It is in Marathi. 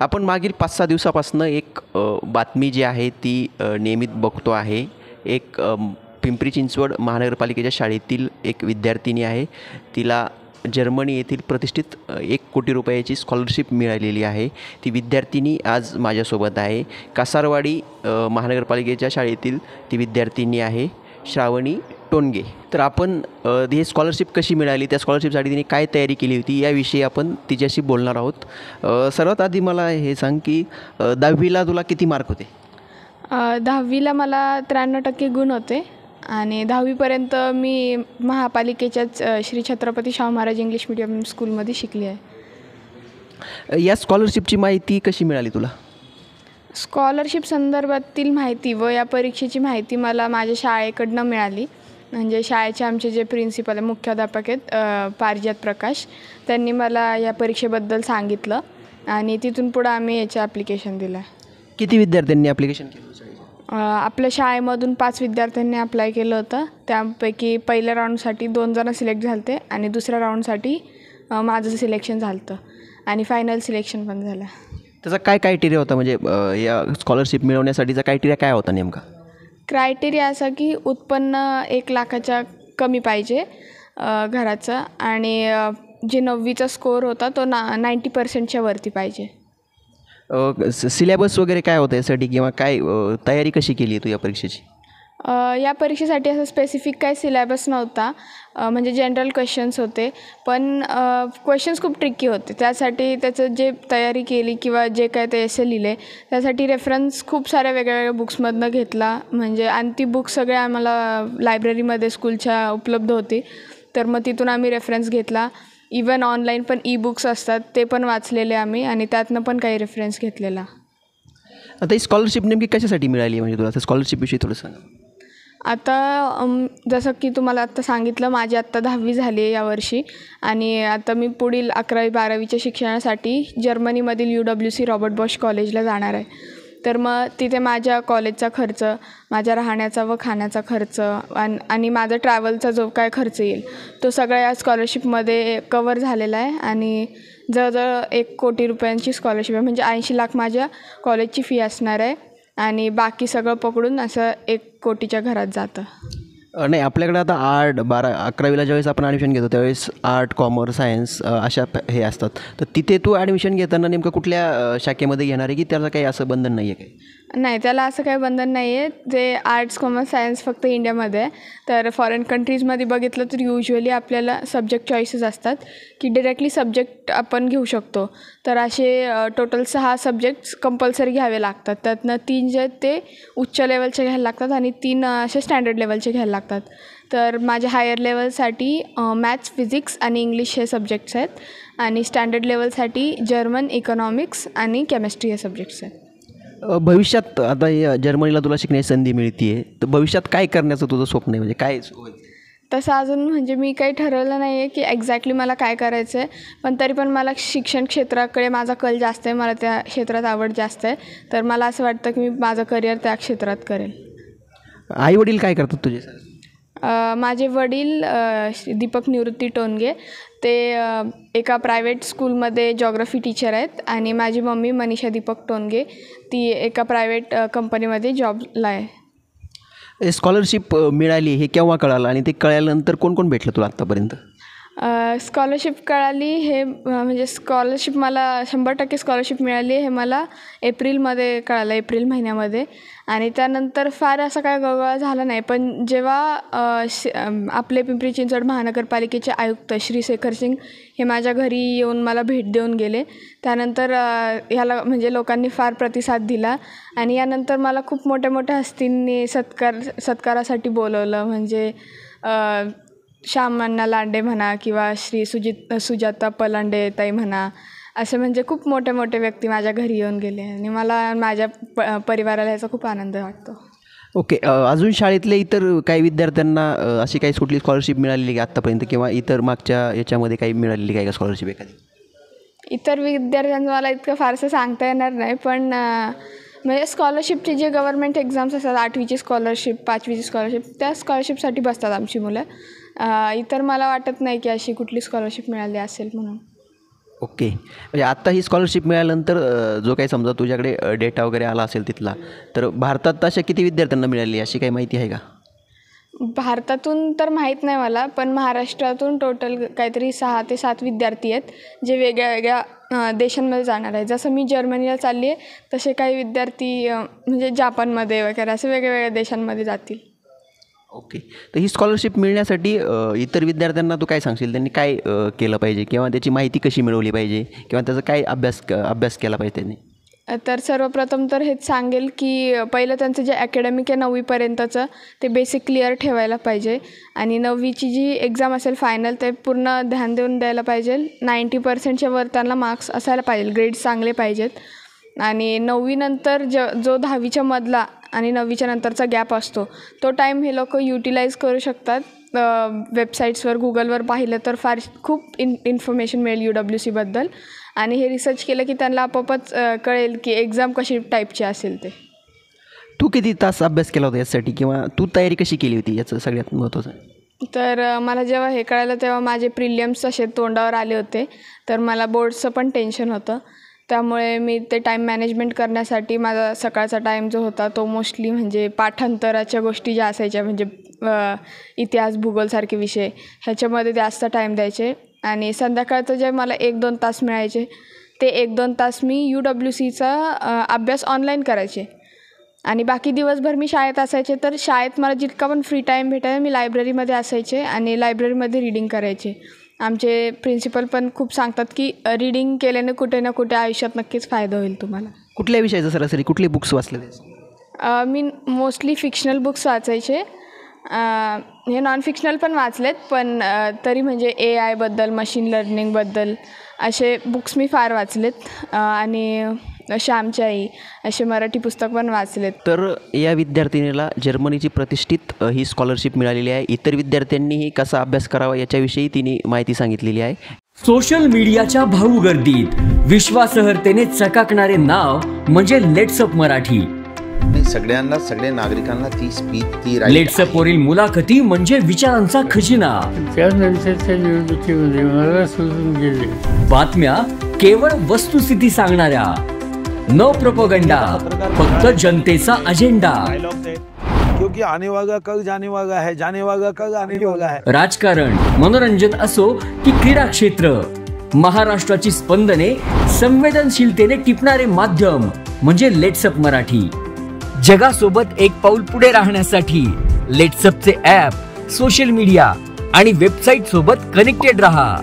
आपण मागील 5-6 दिवसापासून एक बातमी जी आहे ती नियमित बघतो आहे. एक पिंपरी चिंचवड महानगरपालिकेच्या शाळेतील एक विद्यार्थिनी आहे. तिला जर्मनी येथील प्रतिष्ठित 1 कोटी रुपयाची स्कॉलरशिप मिळालेली आहे. ती विद्यार्थिनी आज माझ्यासोबत आहे. कासारवाडी महानगरपालिकेच्या शाळेतील ती विद्यार्थिनी आहे, श्रावणी टोनगे. तर आपण ही स्कॉलरशिप कशी मिळाली, त्या स्कॉलरशिपसाठी तिने काय तयारी केली होती, याविषयी आपण तिच्याशी बोलणार आहोत. सर्वात आधी मला हे सांग की 10वीला तुला किती मार्क होते? 10वीला मला 93% गुण होते आणि 10वीपर्यंत मी महापालिकेच्याच श्री छत्रपती शाहू महाराज इंग्लिश मीडियम स्कूलमध्ये शिकली आहे. या स्कॉलरशिपची माहिती कशी मिळाली तुला? स्कॉलरशिप संदर्भातील माहिती व या परीक्षेची माहिती मला माझ्या शाळेकडनं मिळाली. म्हणजे शाळेचे आमचे जे प्रिन्सिपल आहे, मुख्याध्यापक आहेत पारिजात प्रकाश, त्यांनी मला या परीक्षेबद्दल सांगितलं आणि तिथून पुढं आम्ही याचं ॲप्लिकेशन दिलं. किती विद्यार्थ्यांनी ॲप्लिकेशन केलं? आपल्या शाळेमधून 5 विद्यार्थ्यांनी अप्लाय केलं होतं. त्यापैकी पहिल्या राऊंडसाठी 2 जण सिलेक्ट झाले होते आणि दुसऱ्या राऊंडसाठी माझं सिलेक्शन झालं होतं आणि फायनल सिलेक्शन पण झालं. त्याचा काय क्रायटेरिया होता, म्हणजे या स्कॉलरशिप मिळवण्यासाठीचा क्रायटेरिया काय होता नेमका? क्रायटेरिया असा की उत्पन्न 1 लाखाच्या कमी पाहिजे घराचं आणि जे 9वीचा स्कोअर होता तो 90% वरती पाहिजे. सिलेबस वगैरे काय होतं यासाठी, किंवा काय तयारी कशी केली आहे तू या परीक्षेची? या परीक्षेसाठी असं स्पेसिफिक काही सिलेबस नव्हता. म्हणजे जनरल क्वेश्चन्स होते, पण क्वेश्चन्स खूप ट्रिकी होते. त्यासाठी त्याचं जे तयारी केली किंवा जे काय ते एसे लिहिले, त्यासाठी रेफरन्स खूप साऱ्या वेगळ्या बुक्समधनं घेतला. म्हणजे आणि ती बुक्स सगळे आम्हाला लायब्ररीमध्ये स्कूलच्या उपलब्ध होती, तर मग तिथून आम्ही रेफरन्स घेतला. इवन ऑनलाईन पण बुक्स असतात, ते पण वाचलेले आम्ही आणि त्यातनं पण काही रेफरन्स घेतलेला. आता ही स्कॉलरशिप नेमकी कशासाठी मिळाली, म्हणजे तुला त्या स्कॉलरशिपविषयी थोडं सांग. आता जसं की तुम्हाला आत्ता सांगितलं, माझी आत्ता 10वी झाली आहे यावर्षी आणि आता मी पुढील 11वी-12वीच्या शिक्षणासाठी जर्मनीमधील UWC रॉबर्ट बॉश कॉलेजला जाणार आहे. तर मग तिथे माझ्या कॉलेजचा खर्च, माझ्या राहण्याचा व खाण्याचा खर्च आणि माझा ट्रॅव्हलचा जो काय खर्च येईल, तो सगळा या स्कॉलरशिपमध्ये कवर झालेला आहे. आणि जवळजवळ 1 कोटी रुपयांची स्कॉलरशिप आहे. म्हणजे 80 लाख माझ्या कॉलेजची फी असणार आहे आणि बाकी सगळं पकडून असं 1 कोटीच्या घरात जातं. नाही, आपल्याकडे आता 11वीला ज्यावेळेस आपण ॲडमिशन घेतो त्यावेळेस आर्ट, कॉमर्स, सायन्स अशा हे असतात. तर तिथे तू ॲडमिशन घेताना नेमकं कुठल्या शाखेमध्ये घेणार आहे, की त्याला काही असं बंधन नाही आहे काही? नाही, त्याला असं काही बंधन नाही आहे. जे आर्ट्स, कॉमर्स, सायन्स फक्त इंडियामध्ये आहे. तर फॉरेन कंट्रीजमध्ये बघितलं तर युज्युअली आपल्याला सब्जेक्ट चॉईसेस असतात की डिरेक्टली सब्जेक्ट आपण घेऊ शकतो. तर असे टोटल 6 सब्जेक्ट्स कंपल्सरी घ्यावे लागतात. त्यातनं 3 जे आहेत ते उच्च लेवलचे घ्यायला लागतात आणि 3 असे स्टँडर्ड लेवलचे घ्यायला लागतात. तर माझ्या हायर लेवलसाठी मॅथ्स, फिजिक्स आणि इंग्लिश हे सब्जेक्ट्स आहेत आणि स्टँडर्ड लेवलसाठी जर्मन, इकॉनॉमिक्स आणि केमिस्ट्री हे सब्जेक्ट्स आहेत. भविष्यात आता या जर्मनीला तुला शिकण्याची संधी मिळते आहे, तर भविष्यात काय करण्याचं तुझं स्वप्न आहे, म्हणजे काय? तसं अजून म्हणजे मी काही ठरवलं नाही आहे की एक्झॅक्टली मला काय करायचं आहे, पण तरी पण मला शिक्षण क्षेत्राकडे माझा कल जास्त आहे. मला त्या क्षेत्रात आवड जास्त आहे, तर मला असं वाटतं की मी माझं करिअर त्या क्षेत्रात करेल. आई वडील काय करतात तुझे? माझे वडील दीपक निवृत्ती टोनगे, ते एका प्रायव्हेट स्कूलमध्ये जॉग्रफी टीचर आहेत आणि माझी मम्मी मनीषा दीपक टोनगे, ती एका प्रायव्हेट कंपनीमध्ये जॉबला आहे. स्कॉलरशिप मिळाली हे केव्हा कळालं, आणि ते कळल्यानंतर कोण कोण भेटलं तुला आत्तापर्यंत? स्कॉलरशिप कळाली हे म्हणजे स्कॉलरशिप मला 100% स्कॉलरशिप मिळाली हे मला एप्रिलमध्ये कळालं, एप्रिल महिन्यामध्ये. आणि त्यानंतर फार असा काय गळगळा झाला नाही. पण जेव्हा आपले पिंपरी चिंचवड महानगरपालिकेचे आयुक्त श्री शेखर सिंग हे माझ्या घरी येऊन मला भेट देऊन गेले, त्यानंतर ह्याला म्हणजे लोकांनी फार प्रतिसाद दिला आणि यानंतर मला खूप मोठ्या मोठ्या हस्तींनी सत्कारासाठी बोलवलं. म्हणजे श्यामअण्णा लांडे म्हणा किंवा श्री सुजाता पलांडे ताई म्हणा, असे म्हणजे खूप मोठे मोठे व्यक्ती माझ्या घरी येऊन गेले आणि मला माझ्या परिवाराला याचा खूप आनंद वाटतो. ओके. अजून शाळेतल्या इतर काही विद्यार्थ्यांना अशी काही कुठली स्कॉलरशिप मिळालेली का आत्तापर्यंत, किंवा इतर मागच्या याच्यामध्ये काही मिळालेली काय का स्कॉलरशिप एखादी? इतर विद्यार्थ्यांचं मला इतकं फारसं सांगता येणार नाही, पण म्हणजे स्कॉलरशिपचे जे गव्हर्मेंट एक्झाम्स असतात, 8वीची स्कॉलरशिप, 5वीची स्कॉलरशिप, त्या स्कॉलरशिपसाठी बसतात आमची मुलं. इतर मला वाटत नाही की अशी कुठली स्कॉलरशिप मिळाली असेल म्हणून. ओके, म्हणजे आत्ता ही स्कॉलरशिप मिळाल्यानंतर जो काही समजा तुझ्याकडे डेटा वगैरे आला असेल तिथला, तर भारतात अशा किती विद्यार्थ्यांना मिळाली अशी काही माहिती आहे का? भारतातून तर माहीत नाही मला, पण महाराष्ट्रातून टोटल काहीतरी 6 ते 7 विद्यार्थी आहेत जे वेगळ्या वेगळ्या देशांमध्ये जाणार आहे. जसं मी जर्मनीला चालली आहे, तसे काही विद्यार्थी म्हणजे जापानमध्ये वगैरे असे वेगळ्या देशांमध्ये जातील. ओके, तर ही स्कॉलरशिप मिळण्यासाठी इतर विद्यार्थ्यांना तू काय सांगशील, त्यांनी काय केलं पाहिजे किंवा त्याची माहिती कशी मिळवली पाहिजे किंवा त्याचा काय अभ्यास केला पाहिजे त्यांनी? तर सर्वप्रथम तर हेच सांगेल की पहिलं त्यांचं जे अकॅडमिक आहे 9वीपर्यंतचं ते बेसिक क्लिअर ठेवायला पाहिजे आणि 9वीची जी एक्झाम असेल फायनल ते पूर्ण ध्यान देऊन द्यायला पाहिजे. 90%च्या वर त्यांना मार्क्स असायला पाहिजे, ग्रेड्स चांगले पाहिजेत. आणि 9वीनंतर जो 10वीच्या मधला आणि 9वीच्या नंतरचा गॅप असतो तो टाईम हे लोक युटिलाइज करू शकतात. वेबसाईट्सवर गुगलवर पाहिलं तर खूप इन्फॉर्मेशन मिळेल UWCबद्दल आणि हे रिसर्च केलं की त्यांना आपोआपच कळेल की एक्झाम कशी टाईपची असेल ते. तू किती तास अभ्यास केला होता यासाठी किंवा तू तयारी कशी केली होती याचं सगळ्यात महत्त्वाचं? तर मला जेव्हा हे कळालं तेव्हा माझे प्रिलियम्स असे तोंडावर आले होते, तर मला बोर्डचं पण टेन्शन होतं. त्यामुळे मी ते टाईम मॅनेजमेंट करण्यासाठी माझा सकाळचा टाईम जो होता तो मोस्टली म्हणजे पाठांतराच्या गोष्टी ज्या असायच्या म्हणजे इतिहास भूगोलसारखे विषय ह्याच्यामध्ये जास्त टाईम द्यायचे आणि संध्याकाळचं जे मला 1-2 तास मिळायचे ते 1-2 तास मी UWCचा अभ्यास ऑनलाईन करायचे आणि बाकी दिवसभर मी शाळेत असायचे. तर शाळेत मला जितका पण फ्री टाईम भेटायचा मी लायब्ररीमध्ये असायचे आणि लायब्ररीमध्ये रीडिंग करायचे. आमचे प्रिन्सिपल पण खूप सांगतात की रीडिंग केल्याने कुठे ना कुठे आयुष्यात नक्कीच फायदा होईल तुम्हाला. कुठल्या विषयाचं सरासरी कुठले बुक्स वाचले? मी मोस्टली फिक्शनल बुक्स वाचायचे. हे नॉन फिक्शनल पण वाचलेत, पण तरी म्हणजे AIबद्दल मशीन लर्निंगबद्दल असे बुक्स मी फार वाचलेत आणि श्यामची आई असे मराठी पुस्तक पण वाचलेत. तर या विद्यार्थिनीला जर्मनीची प्रतिष्ठित ही स्कॉलरशिप मिळालेली आहे. इतर विद्यार्थ्यांनीही कसा अभ्यास करावा याच्याविषयी तिने माहिती सांगितलेली आहे. सोशल मीडियाच्या भाऊ गर्दीत विश्वासार्हतेने चकाकणारे नाव म्हणजे लेट्सअप मराठी. सगळ्या नागरिकांना ती स्पीच ती लेट्सअप वरील मुलाखती म्हणजे विचारांचा खजिना. त्यानंतरच्या निवडणुकीमध्ये मला सोडून गेले. बातम्या केवळ वस्तुस्थिती सांगणाऱ्या, न प्रोपगंडा, फक्त जनतेचा अजेंडा. क्योंकि आने वाला कल जाने वाला है, जाने वाला कल आने वाला है. राजकारण, मनोरंजन असो की क्रीडा क्षेत्र, महाराष्ट्राची स्पंदने संवेदनशीलतेने टिपणारे माध्यम म्हणजे लेट्सअप मराठी. जगासोबत एक पाऊल पुढे राहण्यासाठी लेट्सअपचे ॲप, सोशल मीडिया आणि वेबसाईट सोबत कनेक्टेड रहा.